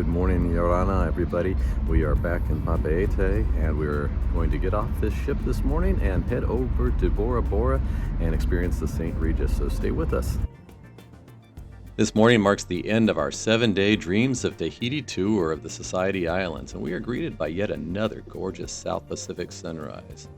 Good morning, Yorana, everybody. We are back in Papeete, and we're going to get off this ship this morning and head over to Bora Bora and experience the St. Regis, so stay with us. This morning marks the end of our 7-day Dreams of Tahiti tour of the Society Islands, and we are greeted by yet another gorgeous South Pacific sunrise.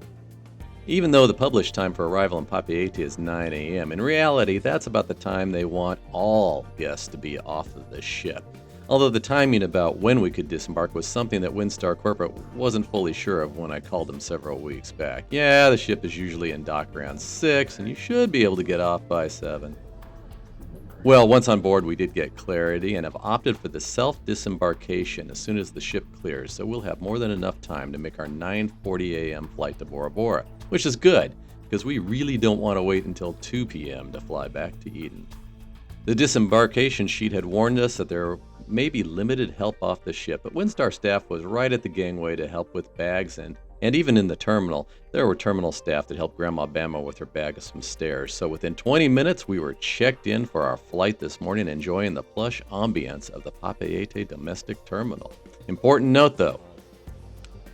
Even though the published time for arrival in Papeete is 9 a.m., in reality, that's about the time they want all guests to be off of the ship. Although the timing about when we could disembark was something that Windstar Corporate wasn't fully sure of when I called them several weeks back. Yeah, the ship is usually in dock around 6, and you should be able to get off by 7. Well, once on board, we did get clarity and have opted for the self-disembarkation as soon as the ship clears, so we'll have more than enough time to make our 9:40 a.m. flight to Bora Bora, which is good, because we really don't want to wait until 2 p.m. to fly back to Eden. The disembarkation sheet had warned us that there may be limited help off the ship, but Windstar staff was right at the gangway to help with bags, and even in the terminal, there were terminal staff that helped Grandma Bama with her bag of some stairs. So within 20 minutes, we were checked in for our flight this morning, enjoying the plush ambience of the Papeete domestic terminal. Important note though,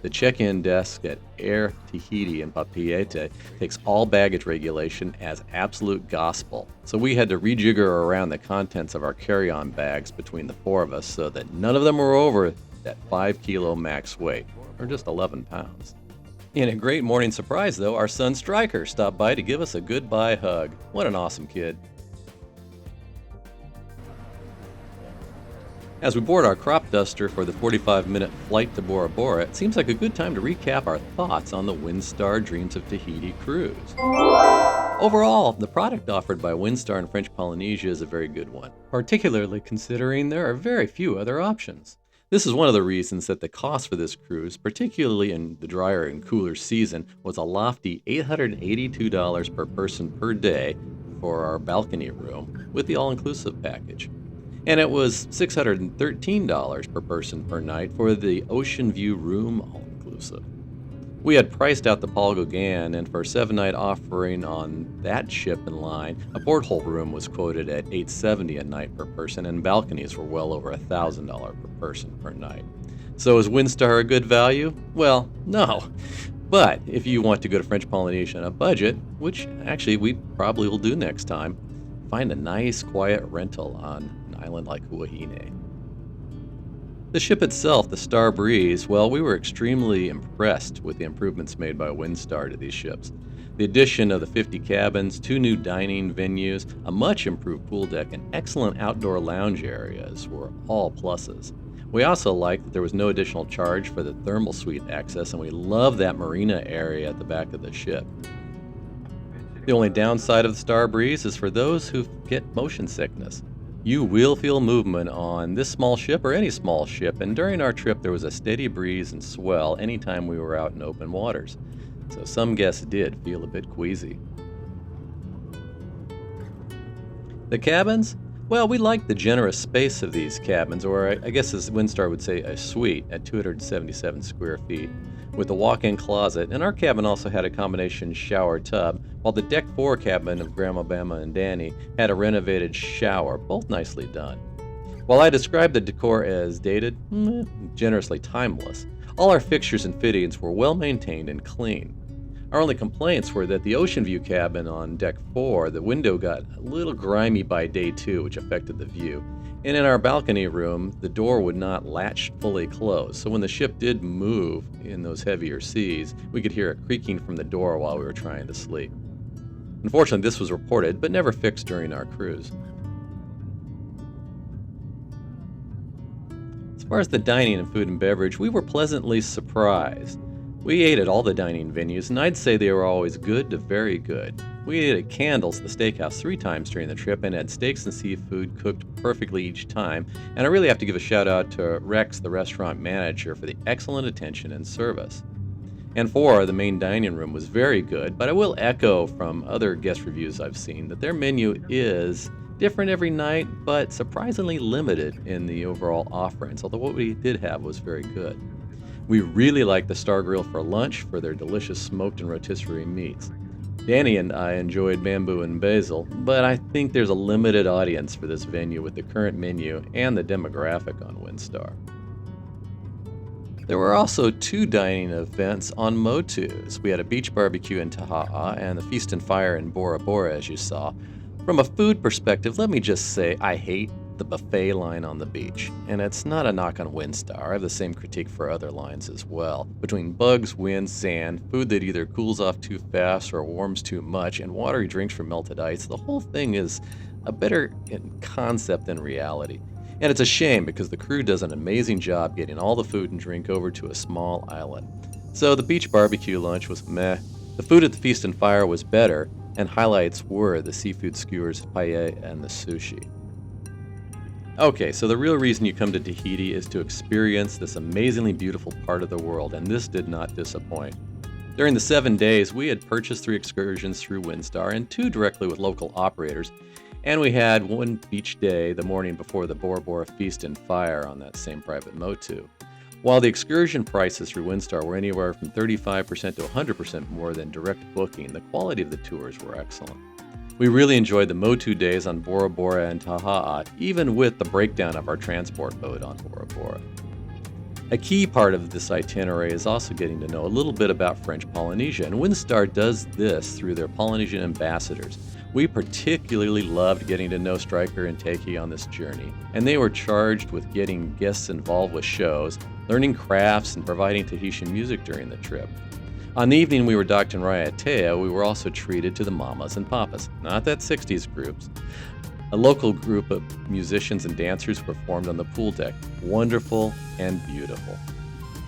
the check-in desk at Air Tahiti in Papeete takes all baggage regulation as absolute gospel. So we had to rejigger around the contents of our carry-on bags between the four of us so that none of them were over that 5-kilo max weight, or just 11 pounds. In a great morning surprise though, our son Stryker stopped by to give us a goodbye hug. What an awesome kid. As we board our crop duster for the 45-minute flight to Bora Bora, it seems like a good time to recap our thoughts on the Windstar Dreams of Tahiti cruise. Overall, the product offered by Windstar and French Polynesia is a very good one, particularly considering there are very few other options. This is one of the reasons that the cost for this cruise, particularly in the drier and cooler season, was a lofty $882 per person per day for our balcony room with the all-inclusive package. And it was $613 per person per night for the Ocean View room all-inclusive. We had priced out the Paul Gauguin, and for a 7-night offering on that ship and line, a porthole room was quoted at $870 a night per person, and balconies were well over $1,000 per person per night. So is Windstar a good value? Well, no. But if you want to go to French Polynesia on a budget, which actually we probably will do next time, find a nice quiet rental on an island like Huahine. The ship itself, the Star Breeze, well, we were extremely impressed with the improvements made by Windstar to these ships. The addition of the 50 cabins, 2 new dining venues, a much improved pool deck, and excellent outdoor lounge areas were all pluses. We also liked that there was no additional charge for the thermal suite access, and we love that marina area at the back of the ship. The only downside of the Star Breeze is for those who get motion sickness. You will feel movement on this small ship or any small ship, and during our trip there was a steady breeze and swell anytime we were out in open waters. So some guests did feel a bit queasy. The cabins? Well, we liked the generous space of these cabins, or I guess as Windstar would say, a suite at 277 square feet, with a walk-in closet, and our cabin also had a combination shower tub, while the Deck 4 cabin of Grandma Bama and Danny had a renovated shower, both nicely done. While I described the decor as dated, generously timeless, all our fixtures and fittings were well maintained and clean. Our only complaints were that the Ocean View cabin on Deck 4, the window got a little grimy by day 2, which affected the view. And in our balcony room, the door would not latch fully closed, so when the ship did move in those heavier seas, we could hear it creaking from the door while we were trying to sleep. Unfortunately, this was reported, but never fixed during our cruise. As far as the dining and food and beverage, we were pleasantly surprised. We ate at all the dining venues, and I'd say they were always good to very good. We ate at Candles, the steakhouse, 3 times during the trip, and had steaks and seafood cooked perfectly each time. And I really have to give a shout out to Rex, the restaurant manager, for the excellent attention and service. And 4, the main dining room was very good, but I will echo from other guest reviews I've seen that their menu is different every night, but surprisingly limited in the overall offerings, although what we did have was very good. We really liked the Star Grill for lunch for their delicious smoked and rotisserie meats. Danny and I enjoyed Bamboo and Basil, but I think there's a limited audience for this venue with the current menu and the demographic on Windstar. There were also two dining events on Motus. We had a beach barbecue in Taha'a and the Feast and Fire in Bora Bora, as you saw. From a food perspective, let me just say I hate the buffet line on the beach. And it's not a knock on Windstar. I have the same critique for other lines as well. Between bugs, wind, sand, food that either cools off too fast or warms too much, and watery drinks from melted ice, the whole thing is a better in concept than reality. And it's a shame because the crew does an amazing job getting all the food and drink over to a small island. So the beach barbecue lunch was meh. The food at the Feast and Fire was better, and highlights were the seafood skewers, paella, and the sushi. Okay, so the real reason you come to Tahiti is to experience this amazingly beautiful part of the world, and this did not disappoint. During the 7 days, we had purchased 3 excursions through Windstar and 2 directly with local operators, and we had one beach day the morning before the Bora Bora Feast and Fire on that same private Motu. While the excursion prices through Windstar were anywhere from 35% to 100% more than direct booking, the quality of the tours were excellent. We really enjoyed the Motu days on Bora Bora and Taha'a, even with the breakdown of our transport boat on Bora Bora. A key part of this itinerary is also getting to know a little bit about French Polynesia, and Windstar does this through their Polynesian ambassadors. We particularly loved getting to know Stryker and Takei on this journey, and they were charged with getting guests involved with shows, learning crafts, and providing Tahitian music during the trip. On the evening we were docked in Raiatea, we were also treated to the Mamas and Papas, not that 60s groups. A local group of musicians and dancers performed on the pool deck. Wonderful and beautiful.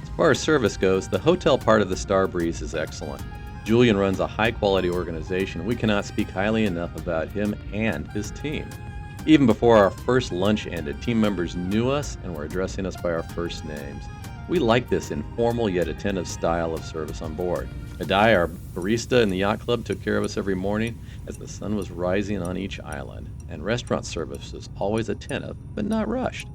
As far as service goes, the hotel part of the Star Breeze is excellent. Julian runs a high-quality organization. We cannot speak highly enough about him and his team. Even before our first lunch ended, team members knew us and were addressing us by our first names. We like this informal yet attentive style of service on board. Adai, our barista in the yacht club, took care of us every morning as the sun was rising on each island, and restaurant service was always attentive but not rushed.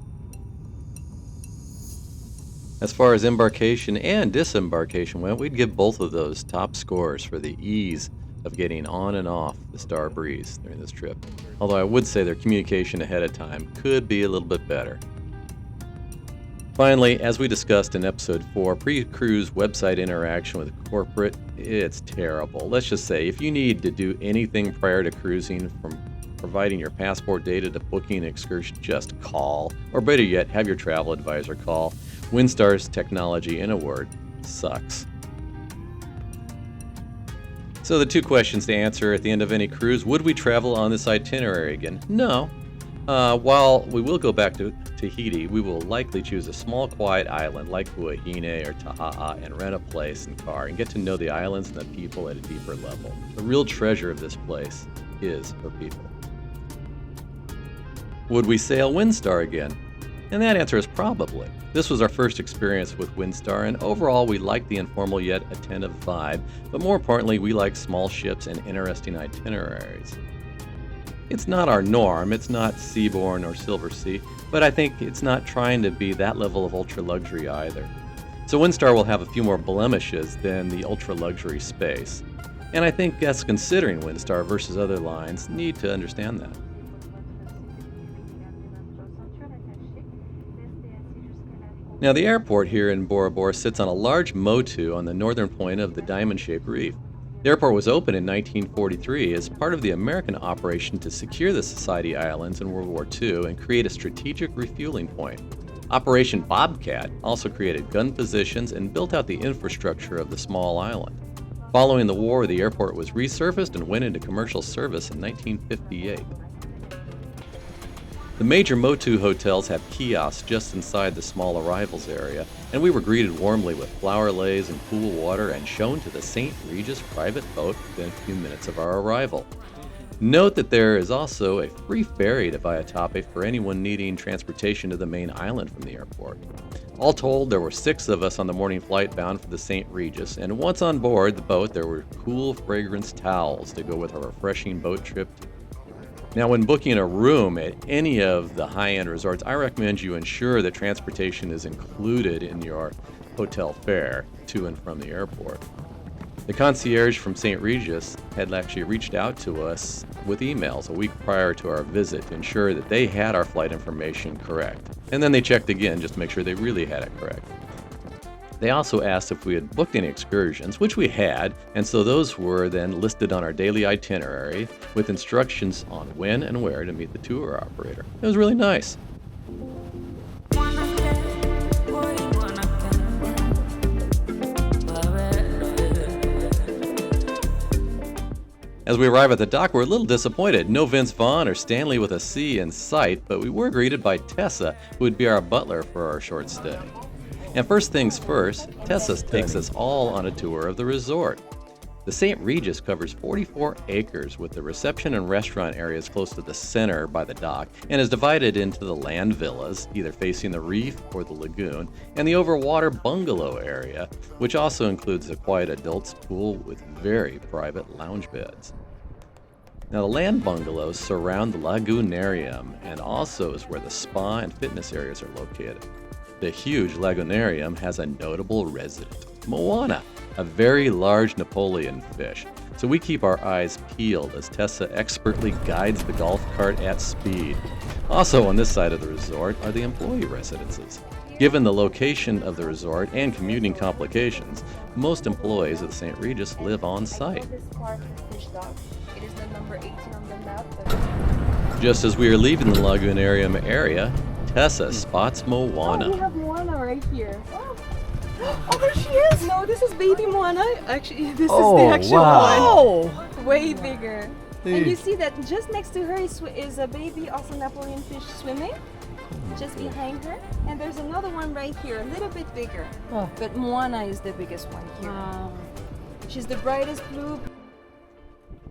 As far as embarkation and disembarkation went, we'd give both of those top scores for the ease of getting on and off the Star Breeze during this trip, although I would say their communication ahead of time could be a little bit better. Finally, as we discussed in episode 4, pre-cruise website interaction with corporate, it's terrible. Let's just say, if you need to do anything prior to cruising, from providing your passport data to booking an excursion, just call, or better yet, have your travel advisor call. Windstar's technology, in a word, sucks. So the 2 questions to answer at the end of any cruise: would we travel on this itinerary again? No. While we will go back to Tahiti, we will likely choose a small, quiet island like Huahine or Taha'a and rent a place and car and get to know the islands and the people at a deeper level. The real treasure of this place is her people. Would we sail Windstar again? And that answer is probably. This was our first experience with Windstar, and overall we liked the informal yet attentive vibe, but more importantly, we like small ships and interesting itineraries. It's not our norm, it's not Seabourn or Silversea, but I think it's not trying to be that level of ultra luxury either. So Windstar will have a few more blemishes than the ultra luxury space, and I think guests considering Windstar versus other lines need to understand that. Now, the airport here in Bora Bora sits on a large motu on the northern point of the diamond-shaped reef. The airport was opened in 1943 as part of the American operation to secure the Society Islands in World War II and create a strategic refueling point. Operation Bobcat also created gun positions and built out the infrastructure of the small island. Following the war, the airport was resurfaced and went into commercial service in 1958. The major Motu hotels have kiosks just inside the small arrivals area, and we were greeted warmly with flower leis and pool water and shown to the St. Regis private boat within a few minutes of our arrival. Note that there is also a free ferry to Vaitape for anyone needing transportation to the main island from the airport. All told, there were 6 of us on the morning flight bound for the St. Regis, and once on board the boat, there were cool fragrance towels to go with a refreshing boat trip. Now, when booking a room at any of the high-end resorts, I recommend you ensure that transportation is included in your hotel fare to and from the airport. The concierge from St. Regis had actually reached out to us with emails a week prior to our visit to ensure that they had our flight information correct. And then they checked again just to make sure they really had it correct. They also asked if we had booked any excursions, which we had, and so those were then listed on our daily itinerary with instructions on when and where to meet the tour operator. It was really nice. As we arrive at the dock, we're a little disappointed. No Vince Vaughn or Stanley with a C in sight, but we were greeted by Tessa, who would be our butler for our short stay. And first things first, Tessa takes us all on a tour of the resort. The St. Regis covers 44 acres with the reception and restaurant areas close to the center by the dock and is divided into the land villas, either facing the reef or the lagoon, and the Overwater bungalow area, which also includes a quiet adults pool with very private lounge beds. Now the land bungalows surround the lagoonarium and also is where the spa and fitness areas are located. The huge lagoonarium has a notable resident, Moana, a very large Napoleon fish. So we keep our eyes peeled as Tessa expertly guides the golf cart at speed. Also on this side of the resort are the employee residences. Given the location of the resort and commuting complications, most employees of the St. Regis live on site. It is the number 18 on the map. Just as we are leaving the lagoonarium area, Tessa spots Moana. Oh, we have Moana right here. Oh, there she is! No, this is baby Moana. Actually, this is the actual one. Way bigger. And you see that just next to her is a baby, also Napoleon fish swimming. Just behind her. And there's another one right here, a little bit bigger. Oh. But Moana is the biggest one here. She's the brightest blue.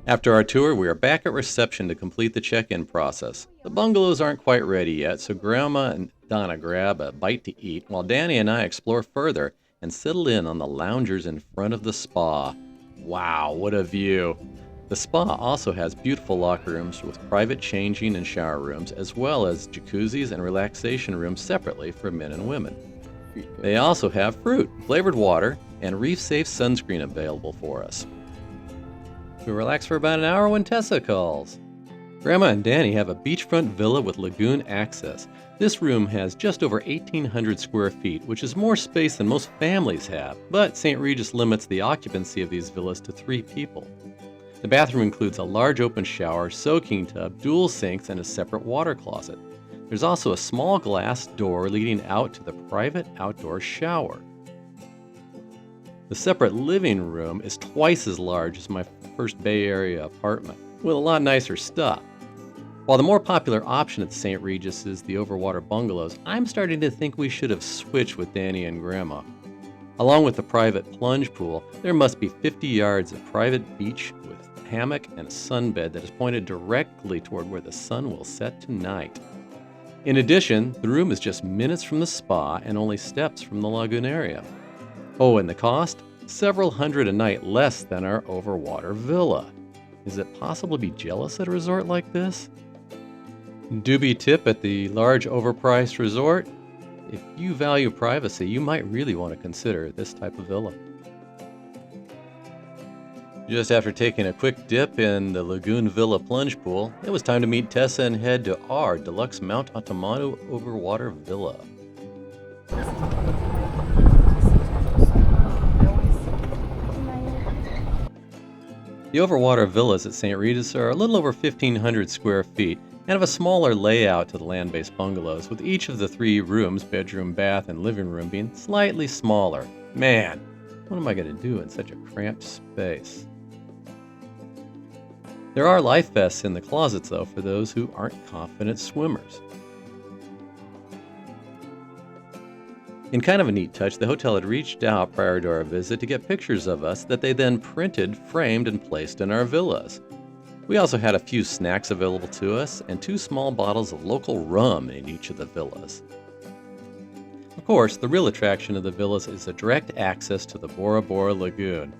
After our tour, we are back at reception to complete the check-in process. The bungalows aren't quite ready yet, so Grandma and Donna grab a bite to eat while Danny and I explore further and settle in on the loungers in front of the spa. Wow, what a view! The spa also has beautiful locker rooms with private changing and shower rooms, as well as jacuzzis and relaxation rooms separately for men and women. They also have fruit, flavored water, and reef-safe sunscreen available for us. We relax for about an hour when Tessa calls. Grandma and Danny have a beachfront villa with lagoon access. This room has just over 1,800 square feet, which is more space than most families have, but St. Regis limits the occupancy of these villas to 3 people. The bathroom includes a large open shower, soaking tub, dual sinks, and a separate water closet. There's also a small glass door leading out to the private outdoor shower. The separate living room is twice as large as my first Bay Area apartment, with a lot nicer stuff. While the more popular option at the St. Regis is the Overwater bungalows, I'm starting to think we should have switched with Danny and Grandma. Along with the private plunge pool, there must be 50 yards of private beach with a hammock and a sunbed that is pointed directly toward where the sun will set tonight. In addition, the room is just minutes from the spa and only steps from the lagoonarium. Oh, and the cost? Several hundred a night less than our Overwater villa. Is it possible to be jealous at a resort like this? Doobie tip at the large overpriced resort? If you value privacy, you might really want to consider this type of villa. Just after taking a quick dip in the Lagoon Villa plunge pool, it was time to meet Tessa and head to our deluxe Mount Atamanu Overwater Villa. The Overwater villas at St. Regis are a little over 1,500 square feet and have a smaller layout to the land-based bungalows, with each of the 3 rooms, bedroom, bath, and living room, being slightly smaller. Man, what am I going to do in such a cramped space? There are life vests in the closets, though, for those who aren't confident swimmers. In kind of a neat touch, the hotel had reached out prior to our visit to get pictures of us that they then printed, framed, and placed in our villas. We also had a few snacks available to us and 2 small bottles of local rum in each of the villas. Of course, the real attraction of the villas is the direct access to the Bora Bora Lagoon.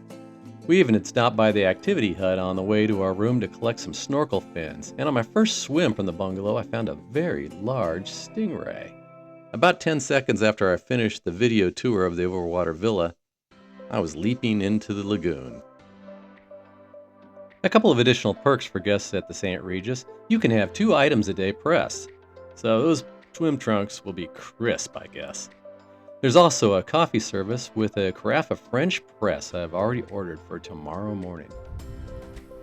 We even had stopped by the activity hut on the way to our room to collect some snorkel fins, and on my first swim from the bungalow, I found a very large stingray. About 10 seconds after I finished the video tour of the Overwater Villa, I was leaping into the lagoon. A couple of additional perks for guests at the St. Regis. You can have 2 items a day pressed, so those swim trunks will be crisp, I guess. There's also a coffee service with a carafe of French press I've already ordered for tomorrow morning.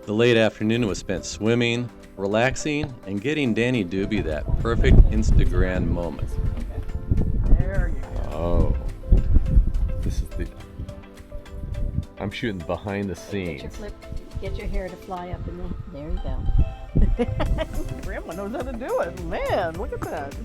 The late afternoon was spent swimming, relaxing, and getting Danny Doobie that perfect Instagram moment. There you go. Oh, this is the... I'm shooting behind the scenes. Get your hair to fly up and then there you go. Grandma knows how to do it. Man, look at that.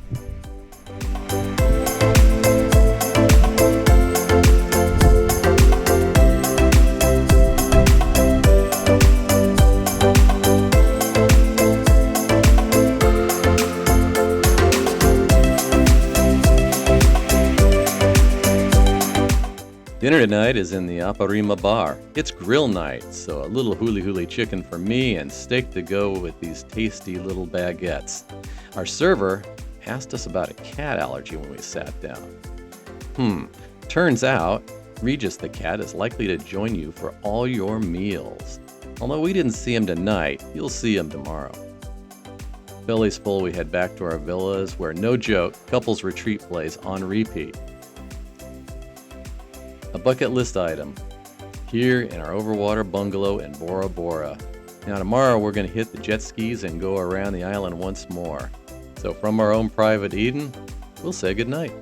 Dinner tonight is in the Aparima Bar. It's grill night, so a little huli chicken for me and steak to go with these tasty little baguettes. Our server asked us about a cat allergy when we sat down. Turns out, Regis the cat is likely to join you for all your meals. Although we didn't see him tonight, you'll see him tomorrow. Belly's full, we head back to our villas where, no joke, couples retreat plays on repeat. A bucket list item, here in our Overwater bungalow in Bora Bora. Now tomorrow we're going to hit the jet skis and go around the island once more. So from our own private Eden, we'll say goodnight.